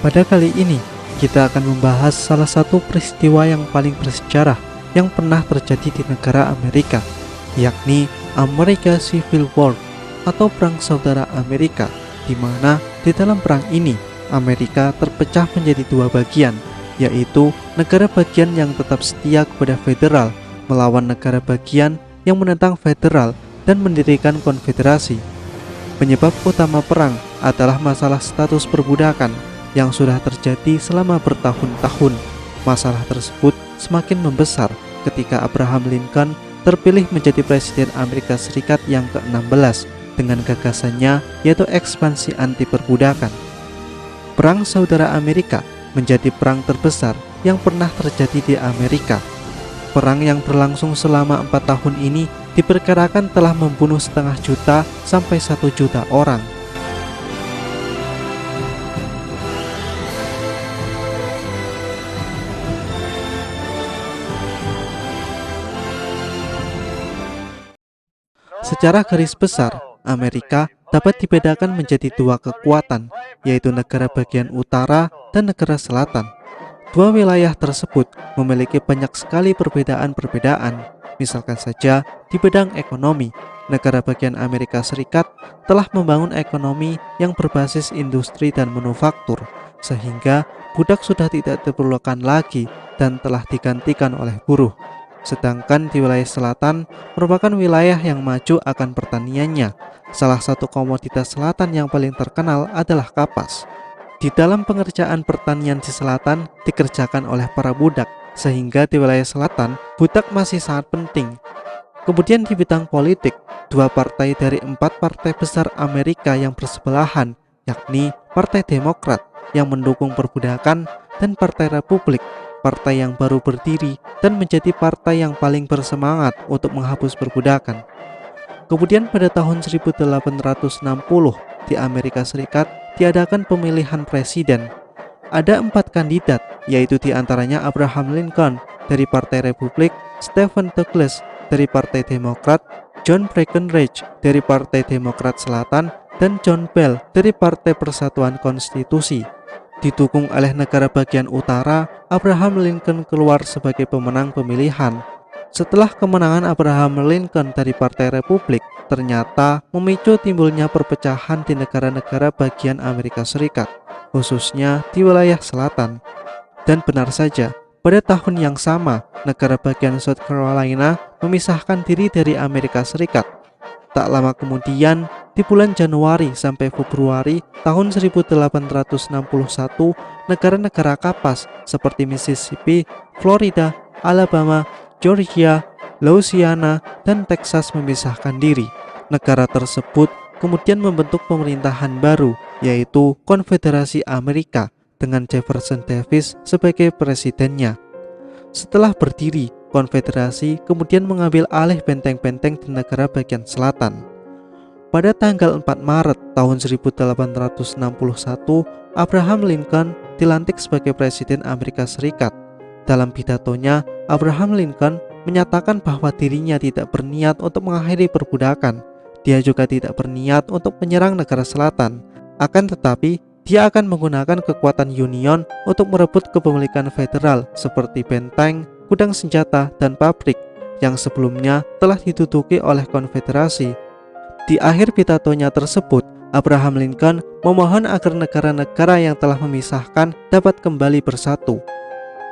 Pada kali ini, kita akan membahas salah satu peristiwa yang paling bersejarah yang pernah terjadi di negara Amerika, yakni America Civil War atau Perang Saudara Amerika, di mana di dalam perang ini Amerika terpecah menjadi dua bagian, yaitu negara bagian yang tetap setia kepada federal melawan negara bagian yang menentang federal dan mendirikan konfederasi. Penyebab utama perang adalah masalah status perbudakan yang sudah terjadi selama bertahun-tahun. Masalah tersebut semakin membesar ketika Abraham Lincoln terpilih menjadi Presiden Amerika Serikat yang ke-16 dengan gagasannya yaitu ekspansi anti perbudakan. Perang Saudara Amerika menjadi perang terbesar yang pernah terjadi di Amerika. Perang yang berlangsung selama 4 tahun ini diperkirakan telah membunuh 500 juta sampai 1 juta orang. Secara garis besar, Amerika dapat dibedakan menjadi dua kekuatan, yaitu negara bagian utara dan negara selatan. Dua wilayah tersebut memiliki banyak sekali perbedaan-perbedaan. Misalkan saja di bidang ekonomi, negara bagian Amerika Serikat telah membangun ekonomi yang berbasis industri dan manufaktur, sehingga budak sudah tidak diperlukan lagi dan telah digantikan oleh buruh. Sedangkan di wilayah selatan merupakan wilayah yang maju akan pertaniannya. Salah satu komoditas selatan yang paling terkenal adalah kapas. Di dalam pengerjaan pertanian di selatan dikerjakan oleh para budak, sehingga di wilayah selatan budak masih sangat penting. Kemudian di bidang politik, dua partai dari 4 partai besar Amerika yang bersebelahan, yakni Partai Demokrat yang mendukung perbudakan dan Partai Republik, partai yang baru berdiri dan menjadi partai yang paling bersemangat untuk menghapus perbudakan. Kemudian pada tahun 1860 di Amerika Serikat diadakan pemilihan presiden. Ada 4 kandidat, yaitu diantaranya Abraham Lincoln dari Partai Republik, Stephen Douglas dari Partai Demokrat, John Breckinridge dari Partai Demokrat Selatan, dan John Bell dari Partai Persatuan Konstitusi. Didukung oleh negara bagian utara, Abraham Lincoln keluar sebagai pemenang pemilihan. Setelah kemenangan Abraham Lincoln dari Partai Republik, ternyata memicu timbulnya perpecahan di negara-negara bagian Amerika Serikat, khususnya di wilayah selatan. Dan benar saja, pada tahun yang sama, negara bagian South Carolina memisahkan diri dari Amerika Serikat. Tak lama kemudian, di bulan Januari sampai Februari tahun 1861, negara-negara kapas seperti Mississippi, Florida, Alabama, Georgia, Louisiana, dan Texas memisahkan diri. Negara tersebut kemudian membentuk pemerintahan baru, yaitu Konfederasi Amerika, dengan Jefferson Davis sebagai presidennya. Setelah berdiri, Konfederasi kemudian mengambil alih benteng-benteng di negara bagian selatan. Pada tanggal 4 Maret tahun 1861, Abraham Lincoln dilantik sebagai Presiden Amerika Serikat. Dalam pidatonya, Abraham Lincoln menyatakan bahwa dirinya tidak berniat untuk mengakhiri perbudakan. Dia juga tidak berniat untuk menyerang negara selatan. Akan tetapi, dia akan menggunakan kekuatan Union untuk merebut kepemilikan federal seperti benteng, gudang senjata, dan pabrik yang sebelumnya telah diduduki oleh Konfederasi. Di akhir pidatonya tersebut, Abraham Lincoln memohon agar negara-negara yang telah memisahkan dapat kembali bersatu.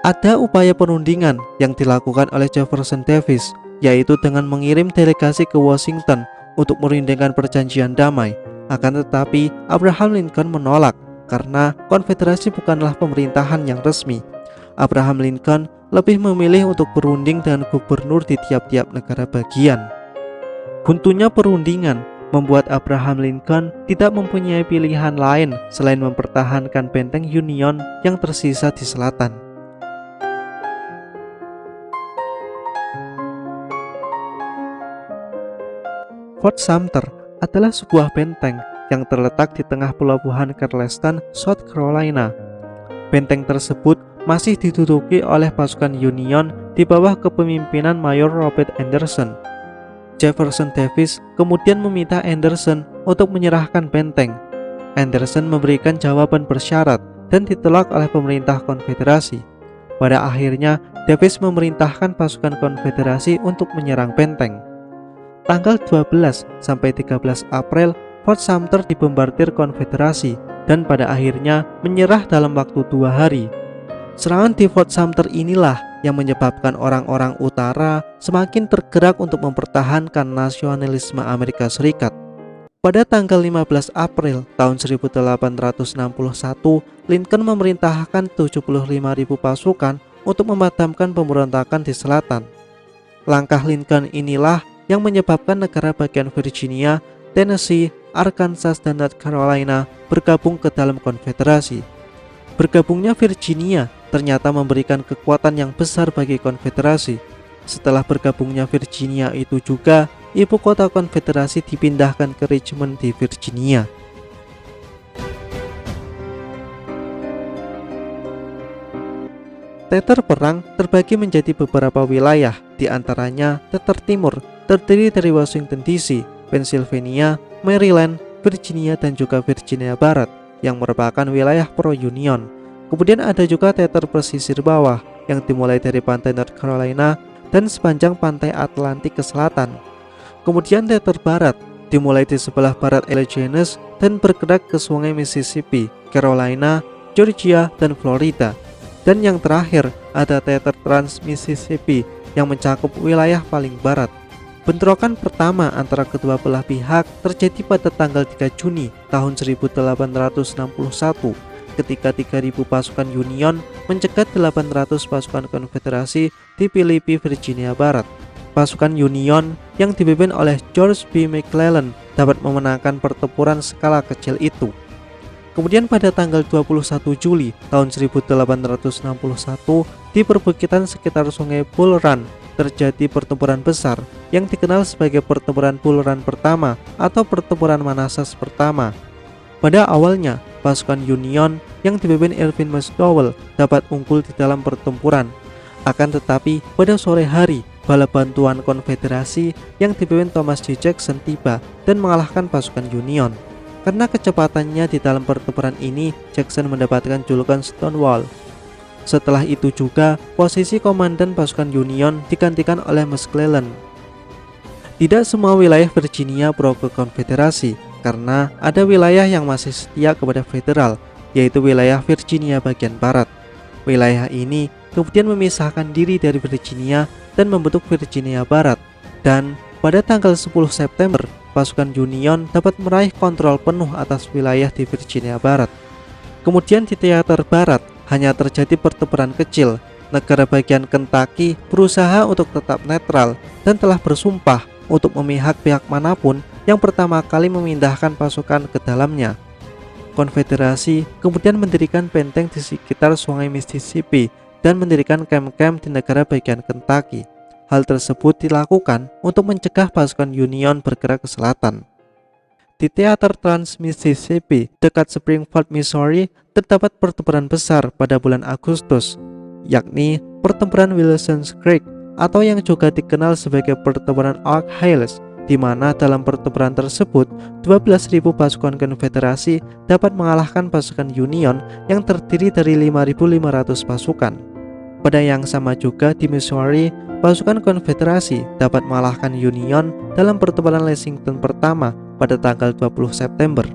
Ada upaya perundingan yang dilakukan oleh Jefferson Davis, yaitu dengan mengirim delegasi ke Washington untuk merundingkan perjanjian damai. Akan tetapi, Abraham Lincoln menolak karena konfederasi bukanlah pemerintahan yang resmi. Abraham Lincoln lebih memilih untuk berunding dengan gubernur di tiap-tiap negara bagian. Buntunya perundingan membuat Abraham Lincoln tidak mempunyai pilihan lain selain mempertahankan benteng Union yang tersisa di selatan. Fort Sumter adalah sebuah benteng yang terletak di tengah pelabuhan Charleston, South Carolina. Benteng tersebut masih diduduki oleh pasukan Union di bawah kepemimpinan Mayor Robert Anderson. Jefferson Davis kemudian meminta Anderson untuk menyerahkan benteng. Anderson memberikan jawaban bersyarat dan ditolak oleh pemerintah Konfederasi. Pada akhirnya, Davis memerintahkan pasukan Konfederasi untuk menyerang benteng. Tanggal 12 sampai 13 April, Fort Sumter dibombardir Konfederasi dan pada akhirnya menyerah dalam waktu 2 hari. Serangan di Fort Sumter inilah yang menyebabkan orang-orang utara semakin tergerak untuk mempertahankan nasionalisme Amerika Serikat. Pada tanggal 15 April tahun 1861, Lincoln memerintahkan 75.000 pasukan untuk memadamkan pemberontakan di selatan. Langkah Lincoln inilah yang menyebabkan negara bagian Virginia, Tennessee, Arkansas, dan North Carolina bergabung ke dalam konfederasi. Bergabungnya Virginia ternyata memberikan kekuatan yang besar bagi konfederasi. Setelah bergabungnya Virginia itu juga, ibu kota konfederasi dipindahkan ke Richmond di Virginia. Teater perang terbagi menjadi beberapa wilayah, di antaranya Teater Timur terdiri dari Washington DC, Pennsylvania, Maryland, Virginia, dan juga Virginia Barat yang merupakan wilayah pro-Union. Kemudian ada juga teater pesisir bawah yang dimulai dari pantai North Carolina dan sepanjang pantai Atlantik ke selatan. Kemudian teater barat dimulai di sebelah barat Allegheny dan bergerak ke sungai Mississippi, Carolina, Georgia, dan Florida. Dan yang terakhir ada teater Trans-Mississippi yang mencakup wilayah paling barat. Bentrokan pertama antara kedua belah pihak terjadi pada tanggal 3 Juni tahun 1861 ketika 3.000 pasukan Union mencegat 800 pasukan Konfederasi di Philippi, Virginia Barat. Pasukan Union yang dipimpin oleh George B. McClellan dapat memenangkan pertempuran skala kecil itu. Kemudian pada tanggal 21 Juli tahun 1861 di perbukitan sekitar sungai Bull Run terjadi pertempuran besar yang dikenal sebagai pertempuran Bull Run pertama atau pertempuran Manassas pertama. Pada awalnya, pasukan Union yang dipimpin Irvin McDowell dapat unggul di dalam pertempuran. Akan tetapi, pada sore hari, bala bantuan Konfederasi yang dipimpin Thomas J. Jackson tiba dan mengalahkan pasukan Union. Karena kecepatannya di dalam pertempuran ini, Jackson mendapatkan julukan Stonewall. Setelah itu juga, posisi komandan pasukan Union digantikan oleh McClellan. Tidak semua wilayah Virginia pro ke Konfederasi, karena ada wilayah yang masih setia kepada federal, yaitu wilayah Virginia bagian barat. Wilayah ini kemudian memisahkan diri dari Virginia dan membentuk Virginia Barat. Dan pada tanggal 10 September, pasukan Union dapat meraih kontrol penuh atas wilayah di Virginia Barat. Kemudian di teater barat hanya terjadi pertempuran kecil. Negara bagian Kentucky berusaha untuk tetap netral dan telah bersumpah untuk memihak pihak manapun yang pertama kali memindahkan pasukan ke dalamnya. Konfederasi kemudian mendirikan benteng di sekitar sungai Mississippi dan mendirikan kamp-kamp di negara bagian Kentucky. Hal tersebut dilakukan untuk mencegah pasukan Union bergerak ke selatan. Di teater Trans-Mississippi dekat Springfield, Missouri, terdapat pertempuran besar pada bulan Agustus, yakni pertempuran Wilson's Creek atau yang juga dikenal sebagai pertempuran Oak Hills, di mana dalam pertempuran tersebut 12.000 pasukan Konfederasi dapat mengalahkan pasukan Union yang terdiri dari 5.500 pasukan. Pada yang sama juga di Missouri, pasukan Konfederasi dapat mengalahkan Union dalam pertempuran Lexington pertama pada tanggal 20 September.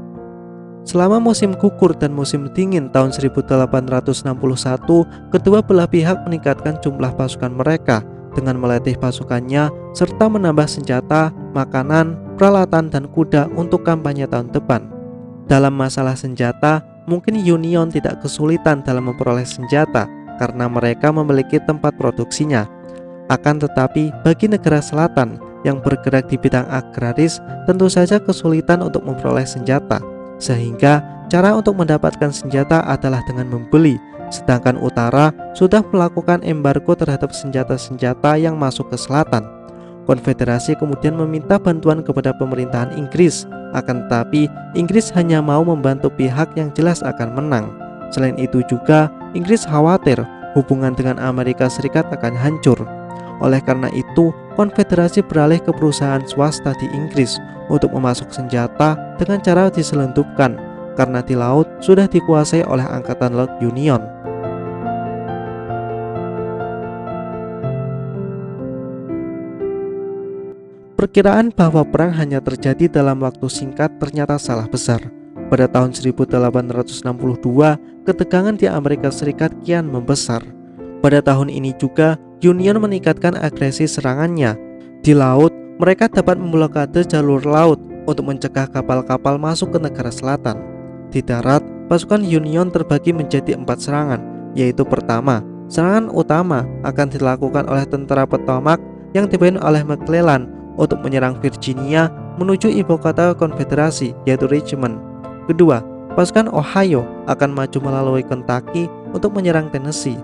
Selama musim gugur dan musim dingin tahun 1861, kedua belah pihak meningkatkan jumlah pasukan mereka dengan melatih pasukannya serta menambah senjata, makanan, peralatan, dan kuda untuk kampanye tahun depan. Dalam masalah senjata, mungkin Union tidak kesulitan dalam memperoleh senjata karena mereka memiliki tempat produksinya. Akan tetapi, bagi negara selatan yang bergerak di bidang agraris, tentu saja kesulitan untuk memperoleh senjata, sehingga cara untuk mendapatkan senjata adalah dengan membeli. Sedangkan utara sudah melakukan embargo terhadap senjata-senjata yang masuk ke selatan. Konfederasi kemudian meminta bantuan kepada pemerintahan Inggris, akan tetapi Inggris hanya mau membantu pihak yang jelas akan menang. Selain itu juga, Inggris khawatir hubungan dengan Amerika Serikat akan hancur. Oleh karena itu, Konfederasi beralih ke perusahaan swasta di Inggris untuk memasok senjata dengan cara diselundupkan. karena di laut sudah dikuasai oleh Angkatan Laut Union. Perkiraan bahwa perang hanya terjadi dalam waktu singkat ternyata salah besar. Pada tahun 1862, ketegangan di Amerika Serikat kian membesar. Pada tahun ini juga, Union meningkatkan agresi serangannya. Di laut, mereka dapat memblokade jalur laut untuk mencegah kapal-kapal masuk ke negara selatan. Di darat, pasukan Union terbagi menjadi 4 serangan, yaitu pertama, serangan utama akan dilakukan oleh tentara Potomac yang dipimpin oleh McClellan untuk menyerang Virginia menuju ibu kota Konfederasi, yaitu Richmond. Kedua, pasukan Ohio akan maju melalui Kentucky untuk menyerang Tennessee.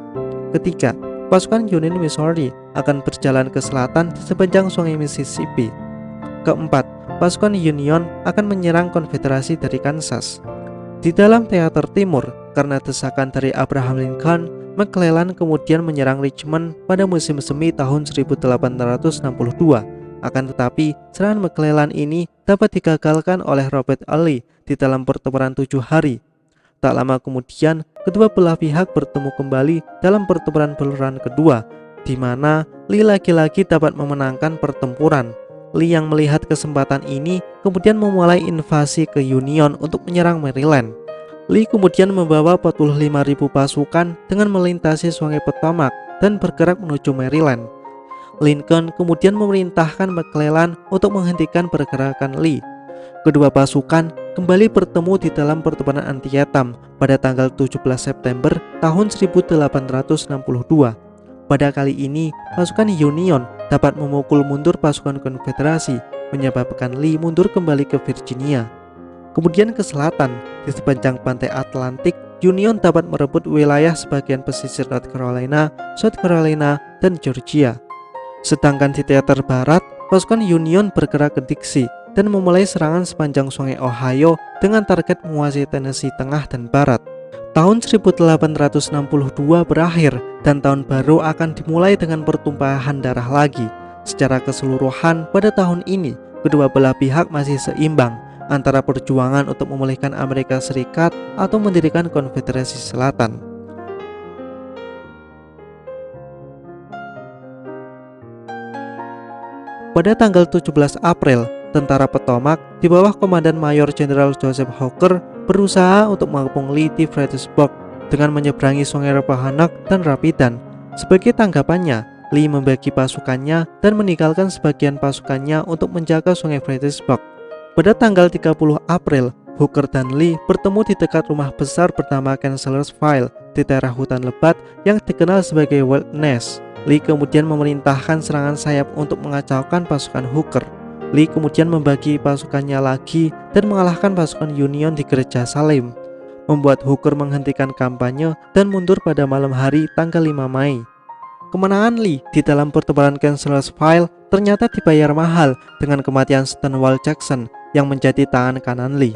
Ketiga, pasukan Union Missouri akan berjalan ke selatan di sepanjang Sungai Mississippi. Keempat, pasukan Union akan menyerang Konfederasi dari Kansas. Di dalam teater timur, karena desakan dari Abraham Lincoln, McClellan kemudian menyerang Richmond pada musim semi tahun 1862. Akan tetapi, serangan McClellan ini dapat digagalkan oleh Robert E. Lee di dalam pertempuran 7 hari. Tak lama kemudian, kedua belah pihak bertemu kembali dalam pertempuran beluran kedua, di mana Lee lagi-lagi dapat memenangkan pertempuran. Lee yang melihat kesempatan ini kemudian memulai invasi ke Union untuk menyerang Maryland. Lee kemudian membawa 45.000 pasukan dengan melintasi Sungai Potomac dan bergerak menuju Maryland. Lincoln kemudian memerintahkan McClellan untuk menghentikan pergerakan Lee. Kedua pasukan kembali bertemu di dalam pertempuran Antietam pada tanggal 17 September tahun 1862. Pada kali ini, pasukan Union dapat memukul mundur pasukan Konfederasi, menyebabkan Lee mundur kembali ke Virginia. Kemudian ke selatan, di sepanjang pantai Atlantik, Union dapat merebut wilayah sebagian pesisir North Carolina, South Carolina, dan Georgia. Sedangkan di teater barat, pasukan Union bergerak ke Dixie dan memulai serangan sepanjang Sungai Ohio dengan target menguasai Tennessee tengah dan barat. Tahun 1862 berakhir dan tahun baru akan dimulai dengan pertumpahan darah lagi. Secara keseluruhan, pada tahun ini, kedua belah pihak masih seimbang antara perjuangan untuk memulihkan Amerika Serikat atau mendirikan Konfederasi Selatan. Pada tanggal 17 April, tentara Potomac di bawah Komandan Mayor Jenderal Joseph Hooker berusaha untuk mengepung Lee di Fredericksburg dengan menyeberangi Sungai Rappahannock dan Rapidan. Sebagai tanggapannya, Lee membagi pasukannya dan meninggalkan sebagian pasukannya untuk menjaga Sungai Fredericksburg. Pada tanggal 30 April, Hooker dan Lee bertemu di dekat rumah besar bernama Chancellorsville di daerah hutan lebat yang dikenal sebagai Wilderness. Lee kemudian memerintahkan serangan sayap untuk mengacaukan pasukan Hooker. Lee kemudian membagi pasukannya lagi dan mengalahkan pasukan Union di Gereja Salem, membuat Hooker menghentikan kampanye dan mundur pada malam hari tanggal 5 Mei. Kemenangan Lee di dalam pertempuran Chancellorsville ternyata dibayar mahal dengan kematian Stonewall Jackson yang menjadi tangan kanan Lee.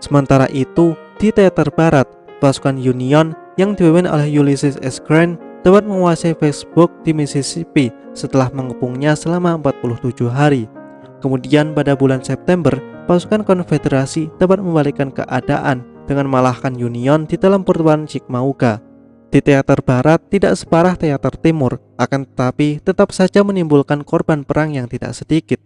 Sementara itu, di teater barat, pasukan Union yang dipimpin oleh Ulysses S. Grant dapat menguasai Vicksburg di Mississippi setelah mengepungnya selama 47 hari. Kemudian pada bulan September, pasukan Konfederasi dapat membalikkan keadaan dengan mengalahkan Union di dalam pertempuran Chickamauga. Di teater barat tidak separah teater timur, akan tetapi tetap saja menimbulkan korban perang yang tidak sedikit.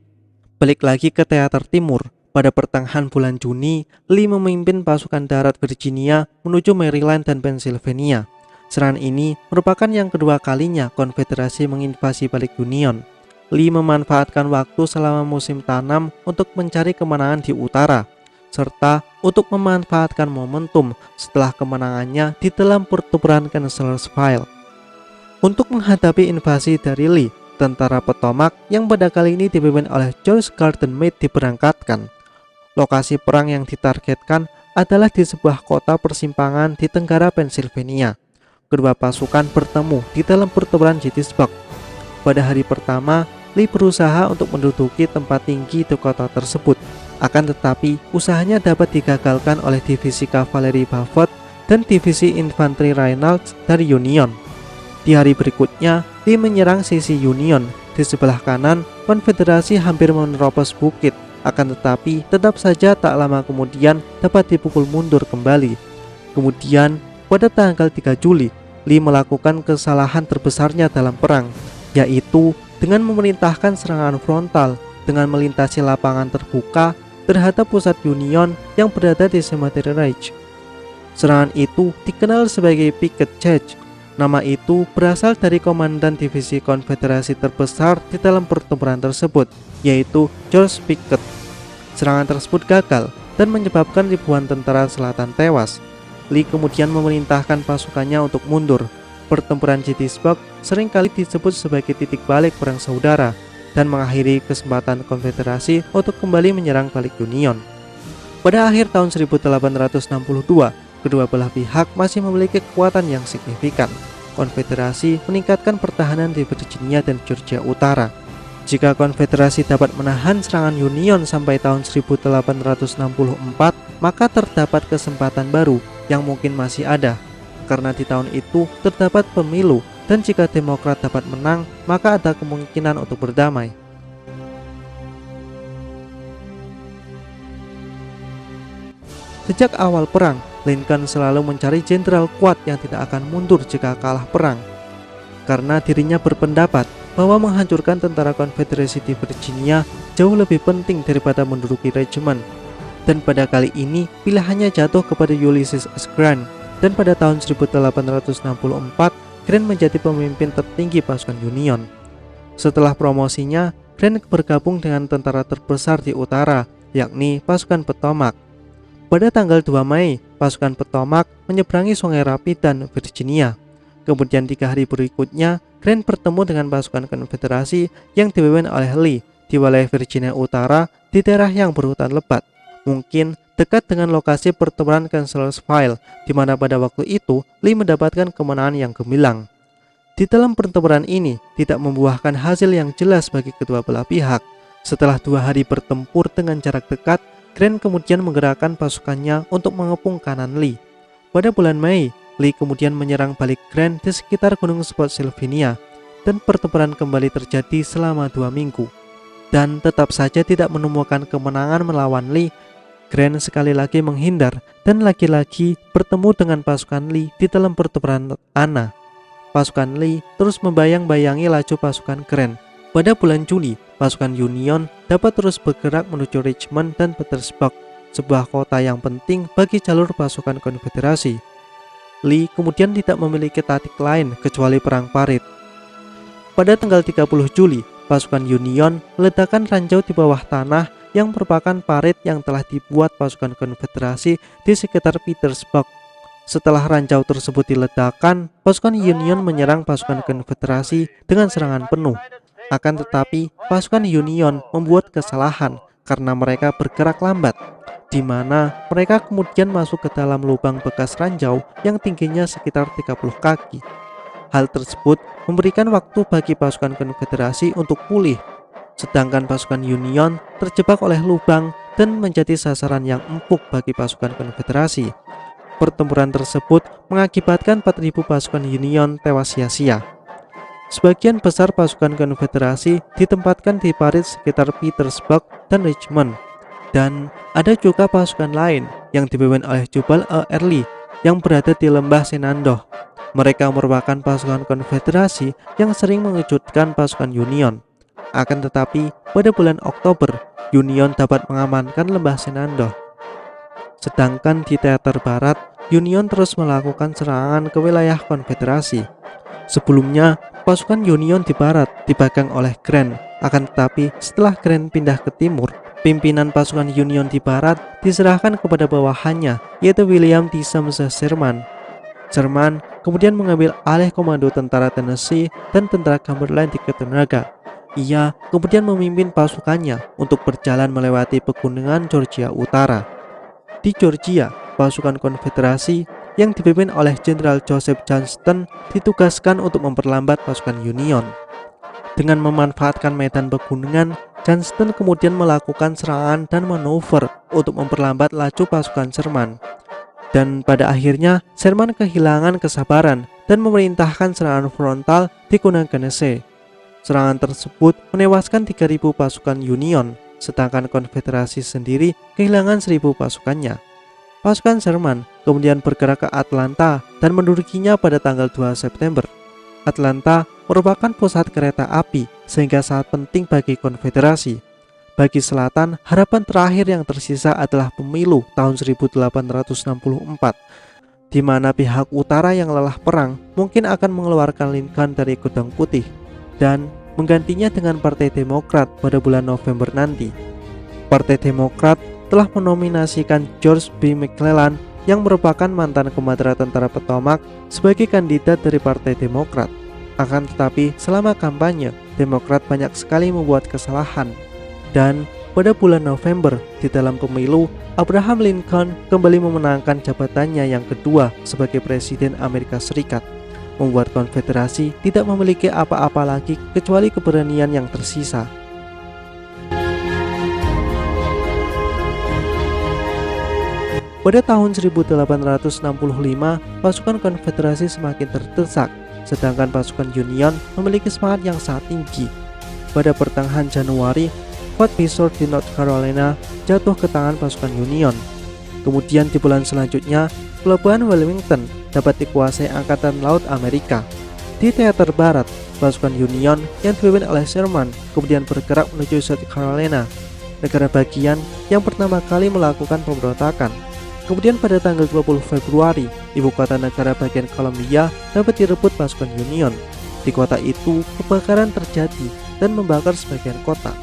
Balik lagi ke teater timur, pada pertengahan bulan Juni, Lee memimpin pasukan darat Virginia menuju Maryland dan Pennsylvania. Serangan ini merupakan yang kedua kalinya Konfederasi menginvasi balik Union. Lee memanfaatkan waktu selama musim tanam untuk mencari kemenangan di utara, serta untuk memanfaatkan momentum setelah kemenangannya di dalam pertempuran Chancellorsville. Untuk menghadapi invasi dari Lee, tentara Potomac yang pada kali ini dipimpin oleh George Gordon Meade diberangkatkan. Lokasi perang yang ditargetkan adalah di sebuah kota persimpangan di tenggara Pennsylvania. Kedua pasukan bertemu di dalam pertempuran Gettysburg. Pada hari pertama, Lee berusaha untuk menduduki tempat tinggi di kota tersebut. Akan tetapi, usahanya dapat digagalkan oleh divisi kavaleri Beaufort dan divisi infanteri Reynolds dari Union. Di hari berikutnya, Lee menyerang sisi Union. Di sebelah kanan, Konfederasi hampir menerobos bukit. Akan tetapi, tetap saja tak lama kemudian dapat dipukul mundur kembali. Kemudian, pada tanggal 3 Juli, Lee melakukan kesalahan terbesarnya dalam perang, yaitu dengan memerintahkan serangan frontal dengan melintasi lapangan terbuka terhadap pusat Union yang berada di Cemetery Ridge. Serangan itu dikenal sebagai Picket Siege. Nama itu berasal dari komandan divisi konfederasi terbesar di dalam pertempuran tersebut, yaitu George Pickett. Serangan tersebut gagal dan menyebabkan ribuan tentara selatan tewas. Lee kemudian memerintahkan pasukannya untuk mundur. Pertempuran Gettysburg seringkali disebut sebagai titik balik perang saudara dan mengakhiri kesempatan konfederasi untuk kembali menyerang balik Union. Pada akhir tahun 1862, kedua belah pihak masih memiliki kekuatan yang signifikan. Konfederasi meningkatkan pertahanan di Virginia dan Georgia Utara. Jika konfederasi dapat menahan serangan Union sampai tahun 1864, maka terdapat kesempatan baru yang mungkin masih ada. Karena di tahun itu terdapat pemilu, dan jika Demokrat dapat menang, maka ada kemungkinan untuk berdamai. Sejak awal perang, Lincoln selalu mencari jenderal kuat yang tidak akan mundur jika kalah perang. Karena dirinya berpendapat bahwa menghancurkan tentara konfederasi di Virginia jauh lebih penting daripada menduduki regimen. Dan pada kali ini pilihannya jatuh kepada Ulysses S. Grant, dan pada tahun 1864 Grant menjadi pemimpin tertinggi pasukan Union. Setelah promosinya, Grant bergabung dengan tentara terbesar di utara, yakni pasukan Potomac. Pada tanggal 2 Mei, pasukan Potomac menyeberangi Sungai Rapidan, Virginia. Kemudian 3 hari berikutnya, Grant bertemu dengan pasukan konfederasi yang dipimpin oleh Lee di wilayah Virginia Utara di daerah yang berhutan lebat, mungkin dekat dengan lokasi pertempuran Chancellorsville, di mana pada waktu itu Lee mendapatkan kemenangan yang gemilang. Di dalam pertempuran ini tidak membuahkan hasil yang jelas bagi kedua belah pihak. Setelah 2 hari bertempur dengan jarak dekat, Grant kemudian menggerakkan pasukannya untuk mengepung kanan Lee. Pada bulan Mei, Lee kemudian menyerang balik Grant di sekitar Gunung Spotsylvania, dan pertempuran kembali terjadi selama 2 minggu. Dan tetap saja tidak menemukan kemenangan melawan Lee. Grant sekali lagi menghindar dan lagi-lagi bertemu dengan pasukan Lee di dalam pertempuran Anna. Pasukan Lee terus membayang-bayangi laju pasukan Grant. Pada bulan Juni, pasukan Union dapat terus bergerak menuju Richmond dan Petersburg, sebuah kota yang penting bagi jalur pasukan konfederasi. Lee kemudian tidak memiliki taktik lain kecuali perang parit. Pada tanggal 30 Juli, pasukan Union meledakan ranjau di bawah tanah yang merupakan parit yang telah dibuat pasukan konfederasi di sekitar Petersburg. Setelah ranjau tersebut diledakkan, pasukan Union menyerang pasukan konfederasi dengan serangan penuh. Akan tetapi, pasukan Union membuat kesalahan karena mereka bergerak lambat, di mana mereka kemudian masuk ke dalam lubang bekas ranjau yang tingginya sekitar 30 kaki. Hal tersebut memberikan waktu bagi pasukan konfederasi untuk pulih, sedangkan pasukan Union terjebak oleh lubang dan menjadi sasaran yang empuk bagi pasukan konfederasi. Pertempuran tersebut mengakibatkan 4.000 pasukan Union tewas sia-sia. Sebagian besar pasukan konfederasi ditempatkan di parit sekitar Petersburg dan Richmond, dan ada juga pasukan lain yang dipimpin oleh Jubal E. Early yang berada di lembah Shenandoah. Mereka merupakan pasukan konfederasi yang sering mengejutkan pasukan Union. Akan tetapi, pada bulan Oktober, Union dapat mengamankan lembah Shenandoah. Sedangkan di teater barat, Union terus melakukan serangan ke wilayah konfederasi. Sebelumnya, pasukan Union di barat dipegang oleh Grant. Akan tetapi, setelah Grant pindah ke timur, pimpinan pasukan Union di barat diserahkan kepada bawahannya, yaitu William T. Sherman. Sherman kemudian mengambil alih komando tentara Tennessee dan tentara Cumberland di Chattanooga. Ia kemudian memimpin pasukannya untuk berjalan melewati pegunungan Georgia Utara. Di Georgia, pasukan konfederasi yang dipimpin oleh Jenderal Joseph Johnston ditugaskan untuk memperlambat pasukan Union. Dengan memanfaatkan medan pegunungan, Johnston kemudian melakukan serangan dan manuver untuk memperlambat laju pasukan Sherman. Dan pada akhirnya, Sherman kehilangan kesabaran dan memerintahkan serangan frontal di Connection. Serangan tersebut menewaskan 3.000 pasukan Union sedangkan Konfederasi sendiri kehilangan 1.000 pasukannya. Pasukan Sherman kemudian bergerak ke Atlanta dan mendudukinya pada tanggal 2 September. Atlanta merupakan pusat kereta api sehingga sangat penting bagi Konfederasi. Bagi Selatan, harapan terakhir yang tersisa adalah pemilu tahun 1864, di mana pihak utara yang lelah perang mungkin akan mengeluarkan Lincoln dari Gedung Putih dan menggantinya dengan Partai Demokrat pada bulan November nanti. Partai Demokrat telah menominasikan George B. McClellan yang merupakan mantan komandan tentara Potomac sebagai kandidat dari Partai Demokrat. Akan tetapi selama kampanye, Demokrat banyak sekali membuat kesalahan. Dan pada bulan November di dalam pemilu, Abraham Lincoln kembali memenangkan jabatannya yang kedua sebagai Presiden Amerika Serikat, membuat Konfederasi tidak memiliki apa-apa lagi kecuali keberanian yang tersisa. Pada tahun 1865, pasukan Konfederasi semakin terdesak, sedangkan pasukan Union memiliki semangat yang sangat tinggi. Pada pertengahan Januari, Fort Fisher di North Carolina jatuh ke tangan pasukan Union. Kemudian di bulan selanjutnya, pelabuhan Wilmington dapat dikuasai Angkatan Laut Amerika. Di teater barat, pasukan Union yang dipimpin oleh Sherman kemudian bergerak menuju South Carolina, negara bagian yang pertama kali melakukan pemberontakan. Kemudian pada tanggal 20 Februari, ibu kota negara bagian Columbia dapat direbut pasukan Union. Di kota itu, kebakaran terjadi dan membakar sebagian kota.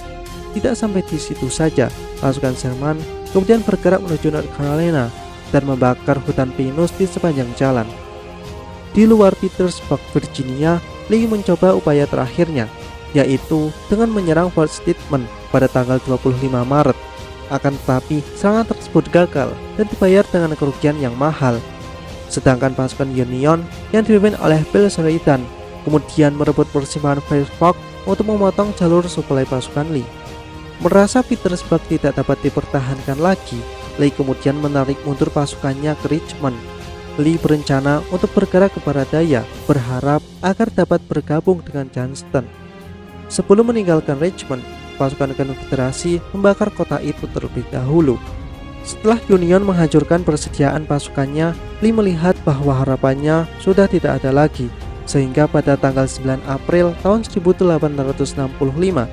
Tidak sampai di situ saja, pasukan Sherman kemudian bergerak menuju North Carolina dan membakar hutan pinus di sepanjang jalan. Di luar Petersburg, Virginia, Lee mencoba upaya terakhirnya, yaitu dengan menyerang Fort Stedman pada tanggal 25 Maret. Akan tetapi, serangan tersebut gagal dan dibayar dengan kerugian yang mahal. Sedangkan pasukan Union yang dipimpin oleh Bill Sheridan kemudian merebut persimpangan Fairfax untuk memotong jalur suplai pasukan Lee. Merasa Petersburg tidak dapat dipertahankan lagi, Lee kemudian menarik mundur pasukannya ke Richmond. Lee berencana untuk bergerak ke barat daya, berharap agar dapat bergabung dengan Johnston. Sebelum meninggalkan Richmond, pasukan Konfederasi membakar kota itu terlebih dahulu. Setelah Union menghancurkan persediaan pasukannya, Lee melihat bahwa harapannya sudah tidak ada lagi, sehingga pada tanggal 9 April tahun 1865,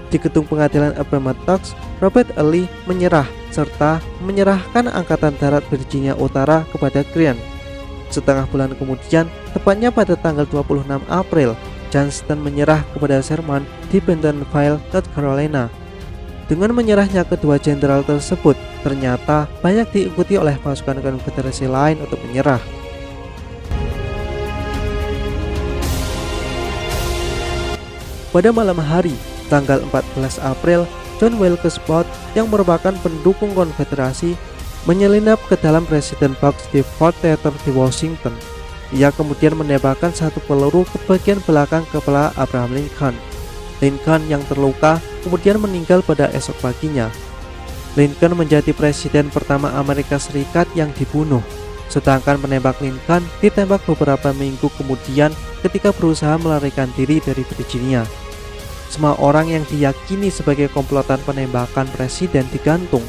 di gedung pengadilan Appomattox, Robert E. Lee menyerah serta menyerahkan Angkatan Darat Virginia Utara kepada Grant. Setengah bulan kemudian, tepatnya pada tanggal 26 April, Johnston menyerah kepada Sherman di Bentonville, North Carolina. Dengan menyerahnya kedua jenderal tersebut, ternyata banyak diikuti oleh pasukan Konfederasi lain untuk menyerah. Pada malam hari, tanggal 14 April, John Wilkes Booth yang merupakan pendukung Konfederasi menyelinap ke dalam President Box di Fort Theater di Washington. Ia kemudian menembakkan satu peluru ke bagian belakang kepala Abraham Lincoln. Lincoln yang terluka kemudian meninggal pada esok paginya. Lincoln menjadi presiden pertama Amerika Serikat yang dibunuh, sedangkan penembak Lincoln ditembak beberapa minggu kemudian ketika berusaha melarikan diri dari Virginia. Semua orang yang diyakini sebagai komplotan penembakan presiden digantung,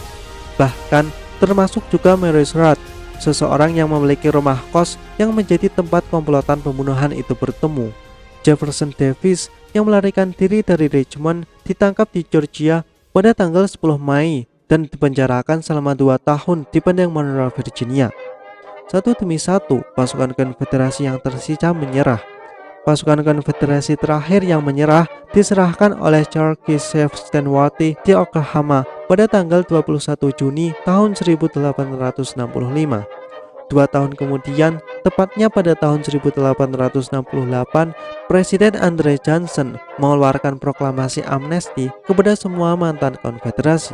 bahkan termasuk juga Mary Surratt, seseorang yang memiliki rumah kos yang menjadi tempat komplotan pembunuhan itu bertemu. Jefferson Davis yang melarikan diri dari Richmond ditangkap di Georgia pada tanggal 10 Mei dan dipenjarakan selama 2 tahun di Padang Monroe, Virginia. Satu demi satu, pasukan Konfederasi yang tersisa menyerah. Pasukan Konfederasi terakhir yang menyerah diserahkan oleh Charles Joseph Stanworthy di Oklahoma pada tanggal 21 Juni tahun 1865. 2 tahun kemudian, tepatnya pada tahun 1868, Presiden Andrew Johnson mengeluarkan proklamasi amnesti kepada semua mantan Konfederasi,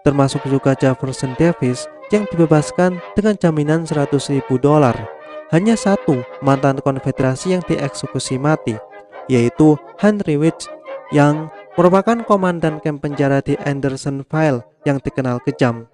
termasuk juga Jefferson Davis yang dibebaskan dengan jaminan $100.000. Hanya satu mantan Konfederasi yang dieksekusi mati, yaitu Henry Wirz yang merupakan komandan kamp penjara di Andersonville yang dikenal kejam.